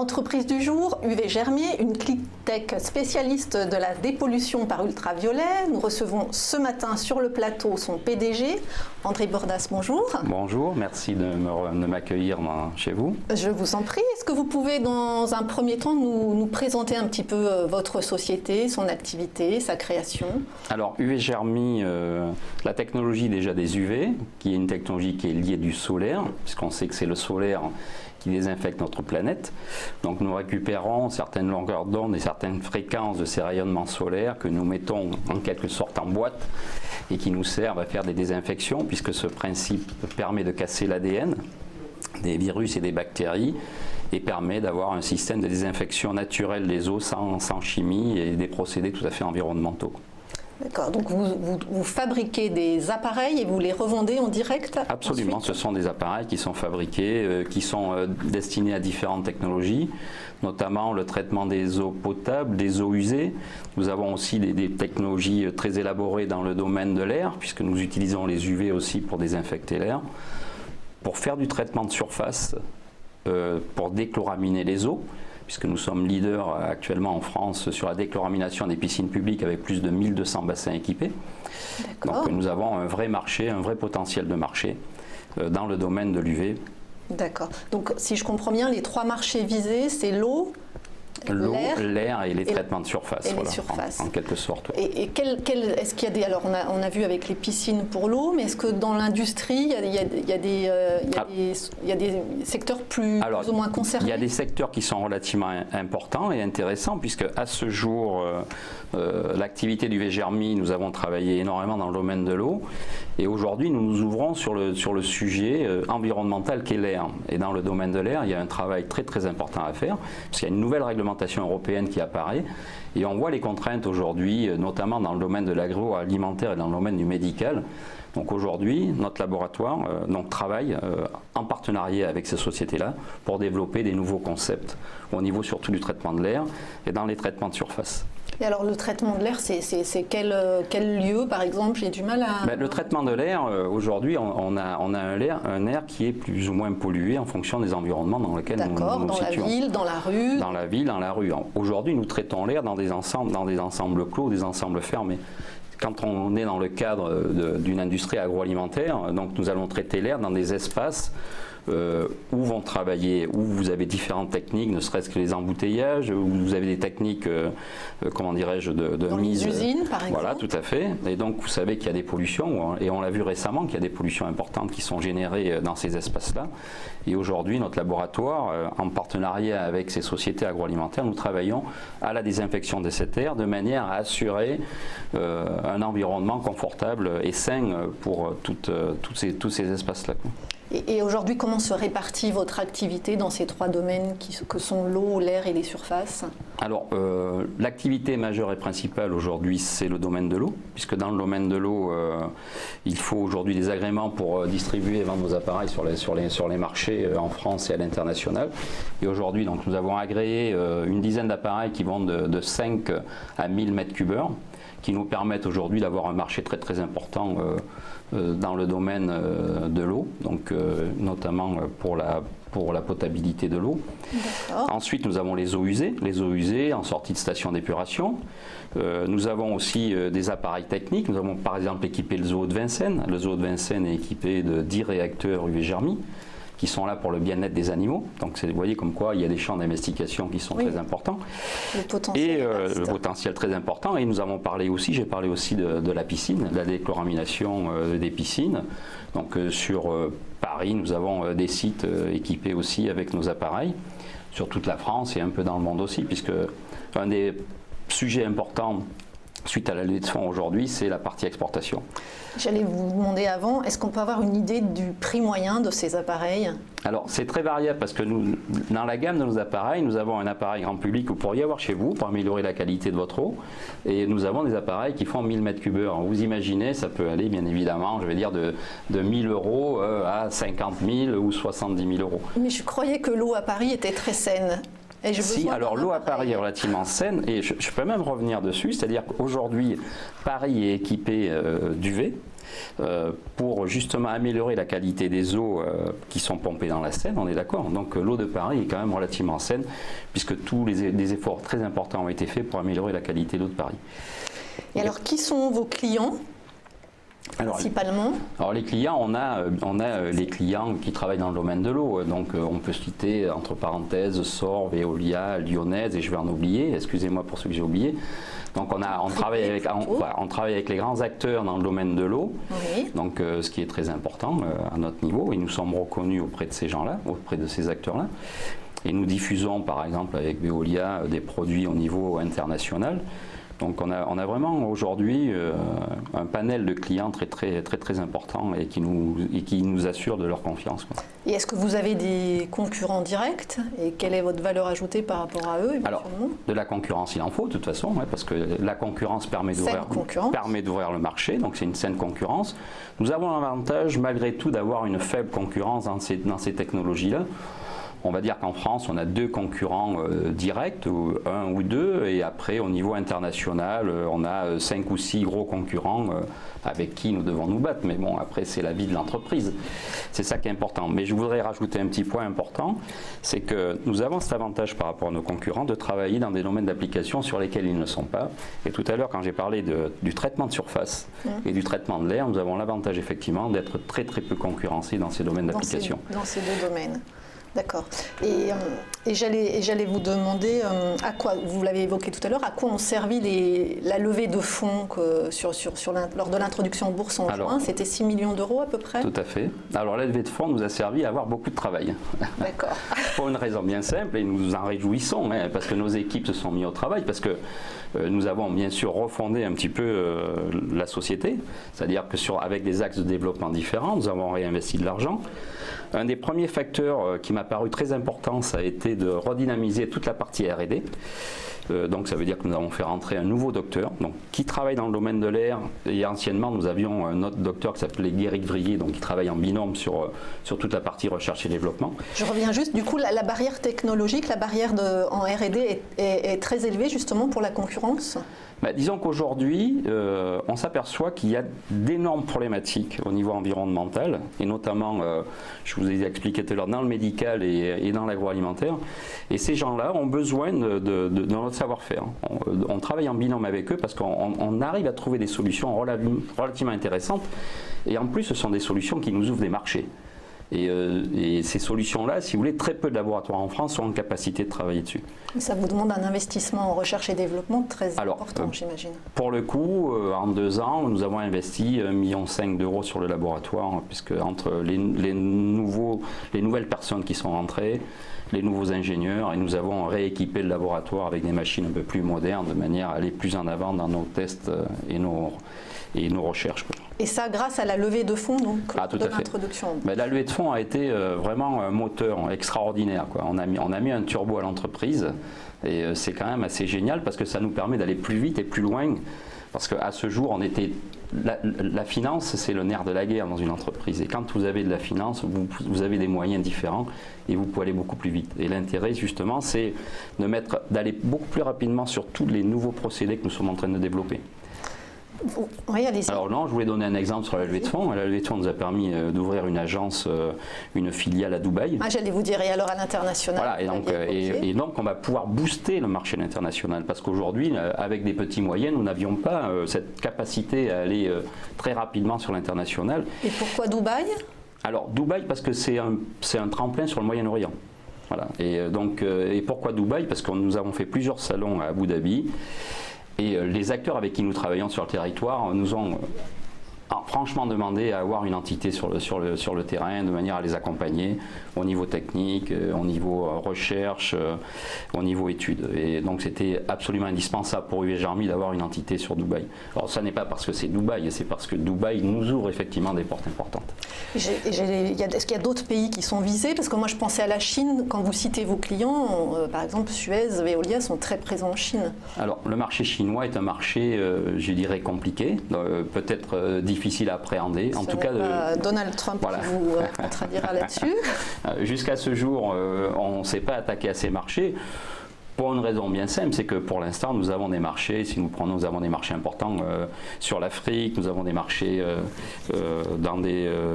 L'entreprise du jour, UV Germier, une cleantech spécialiste de la dépollution par ultraviolet. Nous recevons ce matin sur le plateau son PDG, André Bordas, bonjour. Bonjour, merci de m'accueillir chez vous. Je vous en prie. Est-ce que vous pouvez dans un premier temps nous présenter un petit peu votre société, son activité, sa création? Alors UV Germier, la technologie déjà des UV, qui est une technologie qui est liée du solaire, puisqu'on sait que c'est le solaire qui désinfecte notre planète. Donc nous récupérons certaines longueurs d'onde et certaines fréquences de ces rayonnements solaires que nous mettons en quelque sorte en boîte et qui nous servent à faire des désinfections, puisque ce principe permet de casser l'ADN des virus et des bactéries et permet d'avoir un système de désinfection naturelle des eaux sans chimie et des procédés tout à fait environnementaux. D'accord, donc vous fabriquez des appareils et vous les revendez en direct? Absolument, ensuite? Ce sont des appareils qui sont fabriqués, qui sont destinés à différentes technologies, notamment le traitement des eaux potables, des eaux usées. Nous avons aussi des technologies très élaborées dans le domaine de l'air, puisque nous utilisons les UV aussi pour désinfecter l'air, pour faire du traitement de surface, pour déchloraminer les eaux, puisque nous sommes leaders actuellement en France sur la déchloramination des piscines publiques avec plus de 1200 bassins équipés. Donc nous avons un vrai marché, un vrai potentiel de marché dans le domaine de l'UV. D'accord. Donc si je comprends bien, les trois marchés visés, c'est l'eau, l'air et les traitements de surface, et voilà, les surfaces. En quelque sorte. Et est-ce qu'il y a des... Alors on a vu avec les piscines pour l'eau, mais est-ce que dans l'industrie, il y a des secteurs plus ou moins concernés? Il y a des secteurs qui sont relativement importants et intéressants, puisque à ce jour, l'activité du UV Germier, nous avons travaillé énormément dans le domaine de l'eau, et aujourd'hui nous nous ouvrons sur le sujet environnemental qu'est l'air. Et dans le domaine de l'air, il y a un travail très très important à faire, parce qu'il y a une nouvelle réglementation européenne qui apparaît et on voit les contraintes aujourd'hui, notamment dans le domaine de l'agroalimentaire et dans le domaine du médical. Donc aujourd'hui, notre laboratoire travaille en partenariat avec ces sociétés-là pour développer des nouveaux concepts au niveau surtout du traitement de l'air et dans les traitements de surface. Et alors le traitement de l'air, c'est quel lieu par exemple? J'ai du mal à... Le traitement de l'air, aujourd'hui on a un air qui est plus ou moins pollué en fonction des environnements dans lesquels nous nous situons. Dans la ville, dans la rue? Dans la ville, dans la rue. Aujourd'hui nous traitons l'air dans des ensembles clos, des ensembles fermés. Quand on est dans le cadre d'une industrie agroalimentaire, donc nous allons traiter l'air dans des espaces où vont travailler, où vous avez différentes techniques, ne serait-ce que les embouteillages, où vous avez des techniques, comment dirais-je, de mise. Dans les usines, par exemple. Voilà, tout à fait. Et donc vous savez qu'il y a des pollutions, et on l'a vu récemment qu'il y a des pollutions importantes qui sont générées dans ces espaces-là. Et aujourd'hui, notre laboratoire, en partenariat avec ces sociétés agroalimentaires, nous travaillons à la désinfection de cet air de manière à assurer un environnement confortable et sain pour tous ces espaces-là. Et aujourd'hui, comment se répartit votre activité dans ces trois domaines que sont l'eau, l'air et les surfaces? Alors, l'activité majeure et principale aujourd'hui, c'est le domaine de l'eau, puisque dans le domaine de l'eau, il faut aujourd'hui des agréments pour distribuer et vendre nos appareils sur les marchés en France et à l'international. Et aujourd'hui, donc, nous avons agréé une dizaine d'appareils qui vont de 5 à 1000 m3, qui nous permettent aujourd'hui d'avoir un marché très très important dans le domaine de l'eau, donc notamment pour la potabilité de l'eau. Ensuite, nous avons les eaux usées en sortie de station d'épuration. Nous avons aussi des appareils techniques. Nous avons par exemple équipé le zoo de Vincennes. Le zoo de Vincennes est équipé de 10 réacteurs UV Germier qui sont là pour le bien-être des animaux. Donc vous voyez comme quoi il y a des champs d'investigation qui sont très importants. Le potentiel très important. Et nous avons parlé aussi, j'ai parlé aussi de la piscine, de la déchloramination des piscines. Donc sur Paris, nous avons des sites équipés aussi avec nos appareils, sur toute la France et un peu dans le monde aussi, puisque un des sujets importants suite à la levée de fonds aujourd'hui, c'est la partie exportation. J'allais vous demander avant, est-ce qu'on peut avoir une idée du prix moyen de ces appareils? Alors c'est très variable parce que nous, dans la gamme de nos appareils, nous avons un appareil grand public que vous pourriez avoir chez vous pour améliorer la qualité de votre eau, et nous avons des appareils qui font 1000 m3. Vous imaginez, ça peut aller bien évidemment, je vais dire de 1000 € à 50 000 ou 70 000 €. Mais je croyais que l'eau à Paris était très saine. Si, alors l'eau à Paris est relativement saine, et je peux même revenir dessus, c'est-à-dire qu'aujourd'hui, Paris est équipé d'UV, pour justement améliorer la qualité des eaux qui sont pompées dans la Seine, on est d'accord. Donc l'eau de Paris est quand même relativement saine, puisque tous des efforts très importants ont été faits pour améliorer la qualité de l'eau de Paris. Et alors, qui sont vos clients principalement? Alors les clients, on a les clients qui travaillent dans le domaine de l'eau. Donc on peut citer entre parenthèses Sor, Veolia, Lyonnaise, et je vais en oublier, excusez-moi pour ceux que j'ai oubliés. Donc on travaille avec les grands acteurs dans le domaine de l'eau, oui. Donc ce qui est très important à notre niveau, et nous sommes reconnus auprès de ces gens-là, auprès de ces acteurs-là. Et nous diffusons par exemple avec Veolia des produits au niveau international. Donc on a vraiment aujourd'hui un panel de clients très important et qui nous assure de leur confiance, quoi. Et est-ce que vous avez des concurrents directs et quelle est votre valeur ajoutée par rapport à eux? Alors, de la concurrence, il en faut de toute façon, ouais, parce que la concurrence permet d'ouvrir le marché, donc c'est une saine concurrence. Nous avons l'avantage malgré tout d'avoir une faible concurrence dans ces technologies-là. On va dire qu'en France, on a 2 concurrents directs, 1 ou 2, et après, au niveau international, on a 5 ou 6 gros concurrents avec qui nous devons nous battre. Mais bon, après, c'est la vie de l'entreprise. C'est ça qui est important. Mais je voudrais rajouter un petit point important, c'est que nous avons cet avantage par rapport à nos concurrents de travailler dans des domaines d'application sur lesquels ils ne sont pas. Et tout à l'heure, quand j'ai parlé du traitement de surface et du traitement de l'air, nous avons l'avantage effectivement d'être très peu concurrencés dans ces domaines d'application. Dans ces 2 domaines. D'accord. Et j'allais vous demander à quoi, vous l'avez évoqué tout à l'heure, à quoi ont servi la levée de fonds lors de l'introduction en bourse en juin. C'était 6 millions d'euros à peu près? Tout à fait. Alors la levée de fonds nous a servi à avoir beaucoup de travail. D'accord. Pour une raison bien simple, et nous nous en réjouissons, parce que nos équipes se sont mises au travail, parce que nous avons bien sûr refondé un petit peu la société, c'est-à-dire que avec des axes de développement différents, nous avons réinvesti de l'argent. Un des premiers facteurs qui m'a paru très important, ça a été de redynamiser toute la partie R&D. Donc ça veut dire que nous avons fait rentrer un nouveau docteur qui travaille dans le domaine de l'air. Et anciennement, nous avions un autre docteur qui s'appelait Guéric Vrier, donc qui travaille en binôme sur toute la partie recherche et développement. Je reviens juste, du coup, la barrière technologique, la barrière en R&D est très élevée justement pour la concurrence? Disons qu'aujourd'hui, on s'aperçoit qu'il y a d'énormes problématiques au niveau environnemental, et notamment, je vous ai expliqué tout à l'heure, dans le médical et dans l'agroalimentaire. Et ces gens-là ont besoin de notre savoir-faire. On travaille en binôme avec eux parce qu'on arrive à trouver des solutions relativement intéressantes. Et en plus, ce sont des solutions qui nous ouvrent des marchés. Et ces solutions-là, si vous voulez, très peu de laboratoires en France sont en capacité de travailler dessus. Ça vous demande un investissement en recherche et développement très important, j'imagine. Pour le coup, en 2 ans, nous avons investi 1,5 million d'euros sur le laboratoire, puisque entre les nouvelles personnes qui sont rentrées, les nouveaux ingénieurs, et nous avons rééquipé le laboratoire avec des machines un peu plus modernes, de manière à aller plus en avant dans nos tests et nos recherches. Et ça grâce à la levée de fonds de l'introduction. La levée de fonds a été vraiment un moteur extraordinaire, quoi. On a mis un turbo à l'entreprise et c'est quand même assez génial parce que ça nous permet d'aller plus vite et plus loin. Parce qu'à ce jour, la finance, c'est le nerf de la guerre dans une entreprise. Et quand vous avez de la finance, vous avez des moyens différents et vous pouvez aller beaucoup plus vite. Et l'intérêt, justement, c'est d'aller beaucoup plus rapidement sur tous les nouveaux procédés que nous sommes en train de développer. Oui, allez-y. Alors non, je voulais donner un exemple sur la levée de fonds. La levée de fonds nous a permis d'ouvrir une agence, une filiale à Dubaï. J'allais vous dire, et alors à l'international. Voilà, et donc on va pouvoir booster le marché international parce qu'aujourd'hui, avec des petits moyens, nous n'avions pas cette capacité à aller très rapidement sur l'international. Et pourquoi Dubaï? Alors Dubaï parce que c'est un tremplin sur le Moyen-Orient. Voilà. Et pourquoi Dubaï? Parce que nous avons fait plusieurs salons à Abu Dhabi. Et les acteurs avec qui nous travaillons sur le territoire nous ont franchement demandé à avoir une entité sur le terrain de manière à les accompagner au niveau technique, au niveau recherche, au niveau études. Et donc c'était absolument indispensable pour UVG Army d'avoir une entité sur Dubaï. Alors ça n'est pas parce que c'est Dubaï, c'est parce que Dubaï nous ouvre effectivement des portes importantes. Est-ce qu'il y a d'autres pays qui sont visés? Parce que moi je pensais à la Chine, quand vous citez vos clients, par exemple Suez, Veolia sont très présents en Chine. Alors le marché chinois est un marché, je dirais, compliqué, peut-être difficile à appréhender. En tout cas, Donald Trump qui vous contredira là-dessus. Jusqu'à ce jour, on ne s'est pas attaqué à ces marchés. Pour une raison bien simple, c'est que pour l'instant, nous avons des marchés, si nous prenons, nous avons des marchés importants sur l'Afrique, nous avons des marchés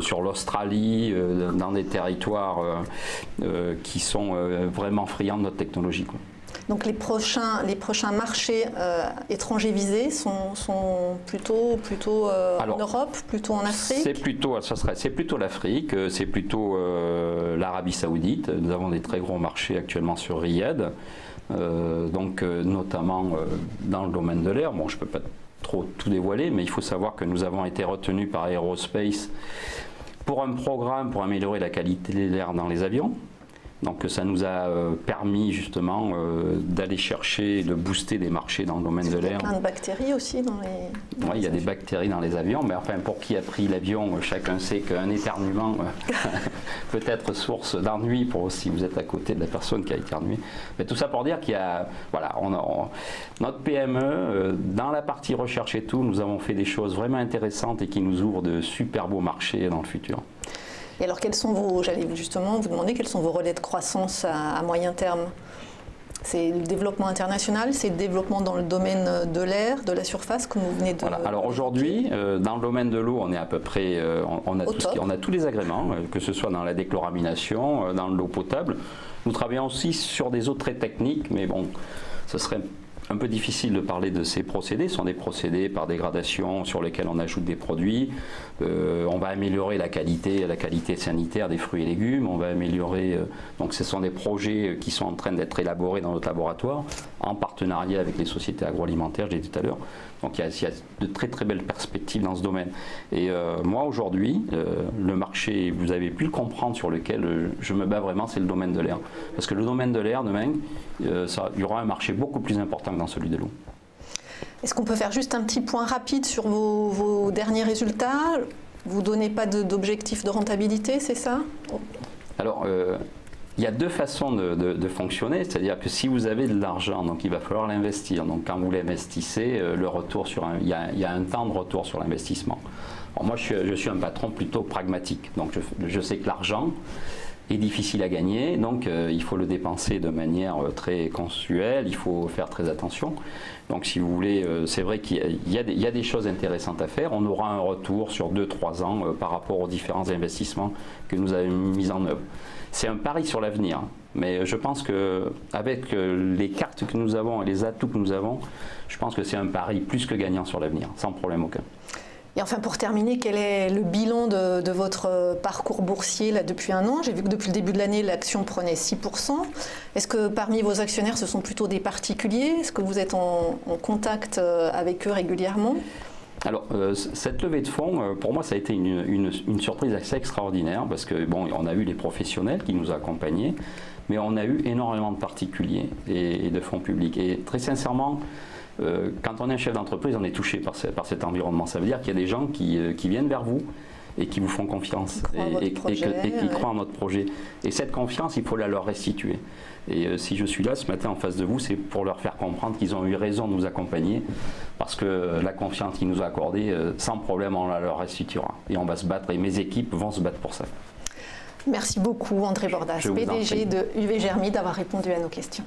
sur l'Australie, dans des territoires qui sont vraiment friands de notre technologie, quoi. Donc les prochains marchés étrangers visés sont plutôt Alors, en Europe, plutôt en Afrique? C'est plutôt l'Afrique, c'est plutôt l'Arabie Saoudite. Nous avons des très gros marchés actuellement sur Riyad, notamment dans le domaine de l'air. Bon, je ne peux pas trop tout dévoiler, mais il faut savoir que nous avons été retenus par Aerospace pour un programme pour améliorer la qualité de l'air dans les avions. Donc ça nous a permis justement d'aller chercher, de booster des marchés dans le domaine de l'air. Il y a plein de bactéries aussi dans les... Oui, il y a des bactéries dans les avions, mais enfin pour qui a pris l'avion, chacun sait qu'un éternuement peut être source d'ennui pour si vous êtes à côté de la personne qui a éternué. Mais tout ça pour dire qu'il y a, voilà, notre PME, dans la partie recherche et tout, nous avons fait des choses vraiment intéressantes et qui nous ouvrent de super beaux marchés dans le futur. Et alors, j'allais justement vous demander quels sont vos relais de croissance à moyen terme? C'est le développement international, c'est le développement dans le domaine de l'air, de la surface, comme vous venez de... Voilà. Alors aujourd'hui, dans le domaine de l'eau, on est à peu près, on a tous les agréments, que ce soit dans la déchloramination, dans l'eau potable. Nous travaillons aussi sur des eaux très techniques, mais bon, ce serait un peu difficile de parler de ces procédés. Ce sont des procédés par dégradation sur lesquels on ajoute des produits. On va améliorer la qualité sanitaire des fruits et légumes. On va améliorer. Donc, ce sont des projets qui sont en train d'être élaborés dans notre laboratoire en partenariat avec les sociétés agroalimentaires, je l'ai dit tout à l'heure. Donc, il y a de très très belles perspectives dans ce domaine. Et moi, aujourd'hui, le marché, vous avez pu le comprendre, sur lequel je me bats vraiment, c'est le domaine de l'air. Parce que le domaine de l'air, demain, il y aura un marché beaucoup plus important que dans celui de l'eau. Est-ce qu'on peut faire juste un petit point rapide sur vos derniers résultats? Vous ne donnez pas d'objectif de rentabilité, c'est ça? Alors, il y a deux façons de fonctionner, c'est-à-dire que si vous avez de l'argent, donc il va falloir l'investir. Donc quand vous l'investissez, le retour il y a un temps de retour sur l'investissement. Moi, je suis un patron plutôt pragmatique, donc je sais que l'argent est difficile à gagner, donc il faut le dépenser de manière très consensuelle, il faut faire très attention. Donc si vous voulez, c'est vrai qu'il y a des choses intéressantes à faire. On aura un retour sur 2-3 ans par rapport aux différents investissements que nous avons mis en œuvre. C'est un pari sur l'avenir, mais je pense qu'avec les cartes que nous avons et les atouts que nous avons, je pense que c'est un pari plus que gagnant sur l'avenir, sans problème aucun. Et enfin, pour terminer, quel est le bilan de votre parcours boursier là, depuis un an? J'ai vu que depuis le début de l'année, l'action prenait 6%. Est-ce que parmi vos actionnaires, ce sont plutôt des particuliers? Est-ce que vous êtes en contact avec eux régulièrement? Alors, cette levée de fonds, pour moi, ça a été une surprise assez extraordinaire parce que, bon, on a eu les professionnels qui nous accompagnaient, mais on a eu énormément de particuliers et de fonds publics. Et très sincèrement, quand on est un chef d'entreprise, on est touché par cet environnement. Ça veut dire qu'il y a des gens qui viennent vers vous et qui vous font confiance et qui croient en notre projet. Et cette confiance, il faut la leur restituer. Et si je suis là ce matin en face de vous, c'est pour leur faire comprendre qu'ils ont eu raison de nous accompagner, parce que la confiance qu'ils nous ont accordée, sans problème, on la leur restituera. Et on va se battre, et mes équipes vont se battre pour ça. Merci beaucoup André Bordas, PDG de UV Germi, d'avoir répondu à nos questions.